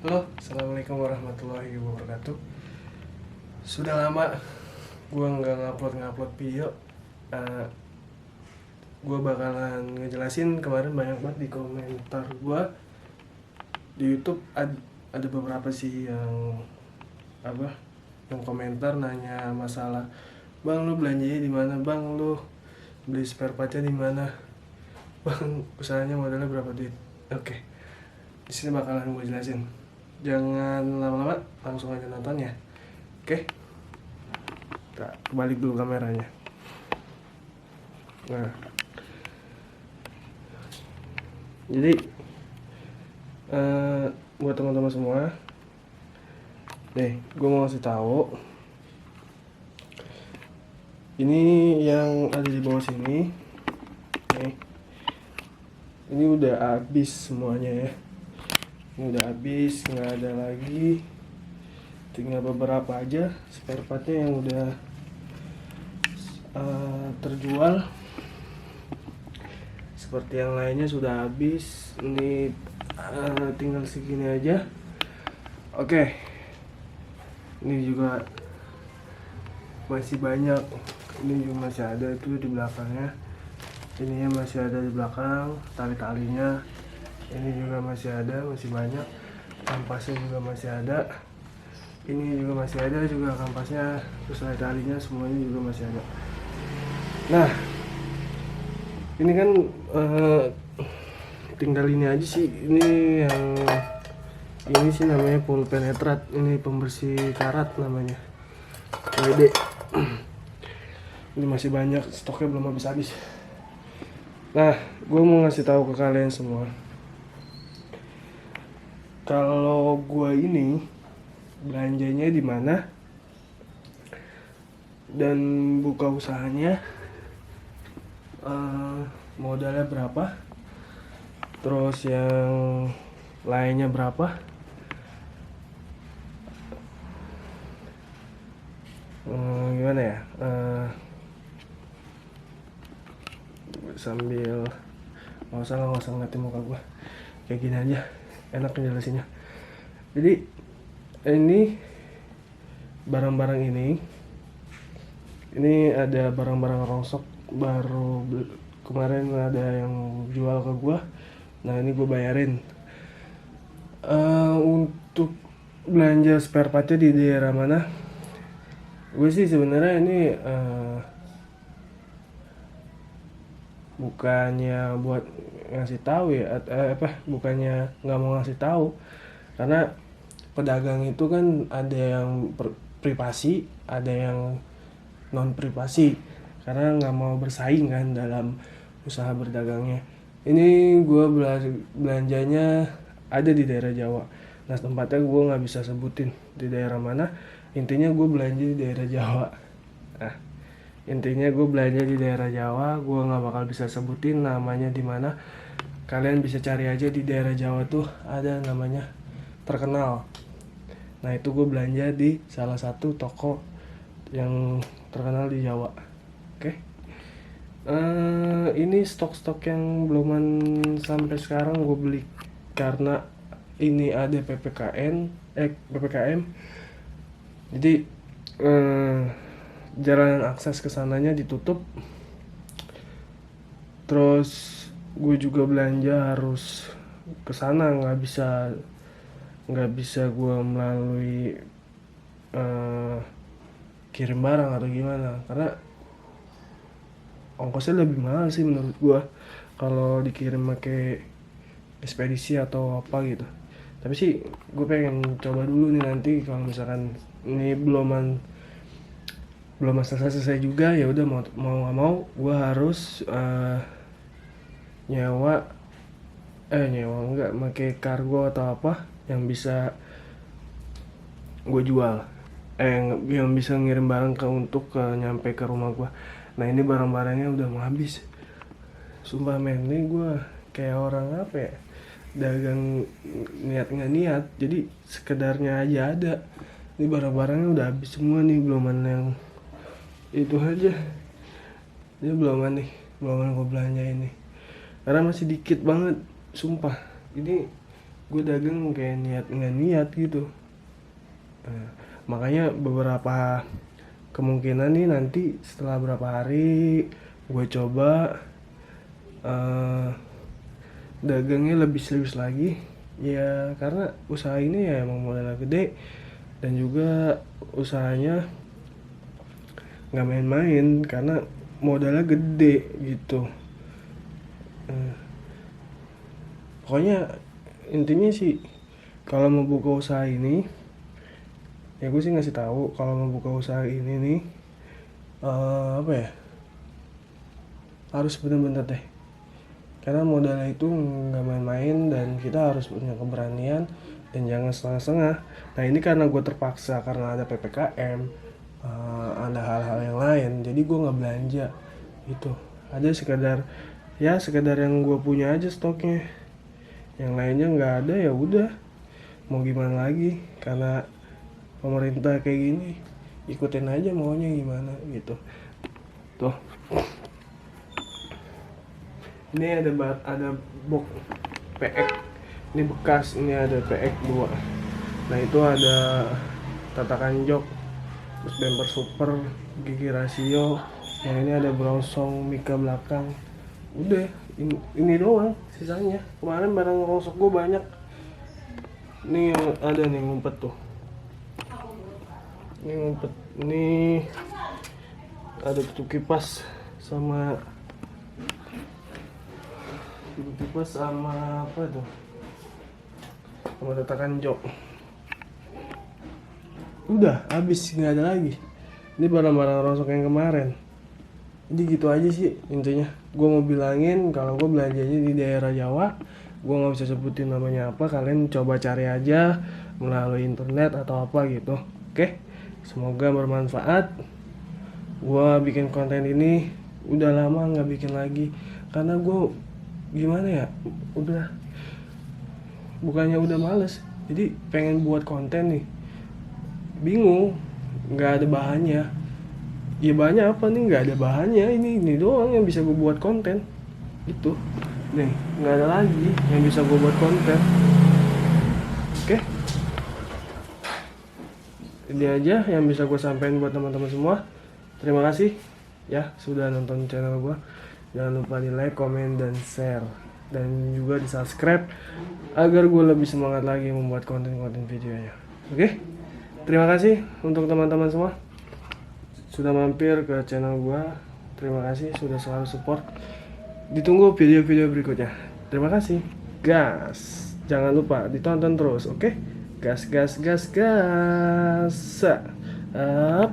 Halo, assalamualaikum warahmatullahi wabarakatuh. Sudah lama gue nggak ngupload video. Uh, gue bakalan ngejelasin. Kemarin banyak banget di komentar gue di YouTube. Ada beberapa sih yang komentar nanya masalah, bang lu belanjanya di mana, bang lu beli spare partnya di mana, bang usahanya modalnya berapa duit. Oke, di sini bakalan gue jelasin. Jangan lama-lama, langsung aja nonton ya. Oke, kita balik dulu kameranya. Nah, jadi buat teman-teman semua, nih gue mau kasih tahu. Ini yang ada di bawah sini, nih. Ini udah habis semuanya ya. Ini udah habis, nggak ada lagi. Tinggal beberapa aja spare partnya yang udah terjual. Seperti yang lainnya sudah habis. Ini tinggal segini aja. Oke, ini juga masih banyak. Ini juga masih ada tuh di belakangnya. Ininya masih ada di belakang, tali-talinya. Ini juga masih ada, masih banyak. Kampasnya juga masih ada. Ini juga masih ada juga kampasnya, terus tali-talinya semuanya juga masih ada. Nah, ini kan tinggal ini aja sih. Ini sih namanya Polpenetrat. Ini pembersih karat namanya, WD. Ini masih banyak, stoknya belum habis-habis. Nah, gue mau ngasih tahu ke kalian semua, kalau gue ini belanjanya di mana dan buka usahanya, modalnya berapa, terus yang lainnya berapa, gimana ya, sambil nggak usah ngeliatin muka gue, kayak gini aja enak ngejelasinnya. Jadi ini barang-barang ini ada barang-barang rongsok baru kemarin ada yang jual ke gue. Nah ini gue bayarin. Untuk belanja spare partnya di daerah mana, gue sih sebenarnya ini bukannya buat ngasih tahu ya, bukannya nggak mau ngasih tahu, karena pedagang itu kan ada yang privasi, ada yang non privasi, karena nggak mau bersaing kan dalam usaha berdagangnya. Ini gue belanjanya ada di daerah Jawa. Nah tempatnya gue nggak bisa sebutin di daerah mana. Intinya gue belanja di daerah Jawa. Nah, intinya gue belanja di daerah Jawa. Gue nggak bakal bisa sebutin namanya di mana. Kalian bisa cari aja di daerah Jawa tuh ada namanya terkenal. Nah itu gue belanja di salah satu toko yang terkenal di Jawa. Oke. Ini stok-stok yang beluman sampai sekarang gue beli karena ini ada PPKM. Jadi jalan akses ke sananya ditutup. Terus gue juga belanja harus ke sana, nggak bisa gue melalui kirim barang atau gimana, karena ongkosnya lebih mahal sih menurut gue kalau dikirim pakai ekspedisi atau apa gitu. Tapi sih gue pengen coba dulu nih, nanti kalau misalkan ini belum selesai juga, ya udah mau nggak mau gue harus nyewa enggak, pakai kargo atau apa yang bisa gue jual, yang bisa ngirim barang untuk nyampe ke rumah gue. Nah ini barang-barangnya udah mau habis, sumpah men. Ini gue kayak orang apa ya, dagang niat nggak niat, jadi sekedarnya aja ada. Ini barang-barangnya udah habis semua nih, beluman yang itu aja. Ini beluman gue belanja ini, karena masih dikit banget, sumpah. Ini gue dagang kayak niat nggak niat gitu. Nah, makanya beberapa kemungkinan nih nanti setelah berapa hari gue coba eh, dagangnya lebih serius lagi ya, karena usaha ini ya emang modalnya gede dan juga usahanya nggak main-main karena modalnya gede gitu. Eh, Pokoknya intinya sih kalau mau buka usaha ini ya gue sih ngasih tahu kalau mau buka usaha ini nih apa ya, harus bener-bener deh, karena modalnya itu nggak main-main dan kita harus punya keberanian dan jangan setengah-setengah. Nah ini karena gue terpaksa karena ada PPKM, ada hal-hal yang lain, jadi gue nggak belanja itu, ada sekedar ya sekedar yang gue punya aja stoknya, yang lainnya nggak ada. Ya udah, mau gimana lagi, karena pemerintah kayak gini ikutin aja maunya gimana gitu. Tuh ini ada box PX, ini bekas, ini ada PX 2. Nah itu ada tatakan jok, terus bumper super, gigi rasio, yang ini ada brosong mika belakang. Udah ini doang sisanya. Kemarin barang rongsok gue banyak. Ini yang ada nih ngumpet tuh, ini ngumpet, ini ada tutup kipas sama apa tuh, sama tatakan jok. Udah habis, nggak ada lagi. Ini barang-barang rongsok yang kemarin. Jadi gitu aja sih intinya. Gue mau bilangin kalau gue belanjanya di daerah Jawa. Gue nggak bisa sebutin namanya apa, kalian coba cari aja melalui internet atau apa gitu. Oke, semoga bermanfaat. Gue bikin konten ini udah lama nggak bikin lagi karena gue gimana ya, bukannya udah males, jadi pengen buat konten nih, bingung, nggak ada bahannya. Ya banyak apa nih, nggak ada bahannya, ini doang yang bisa gue buat konten itu nih, nggak ada lagi yang bisa gue buat konten. Oke, ini aja yang bisa gue sampaikan buat teman-teman semua. Terima kasih ya sudah nonton channel gue. Jangan lupa di like, komen, dan share, dan juga di subscribe agar gue lebih semangat lagi membuat konten-konten videonya. Oke, terima kasih untuk teman-teman semua sudah mampir ke channel gue. Terima kasih sudah selalu support. Ditunggu video-video berikutnya. Terima kasih. Gas, jangan lupa ditonton terus. Oke, gas gas gas gas. Up.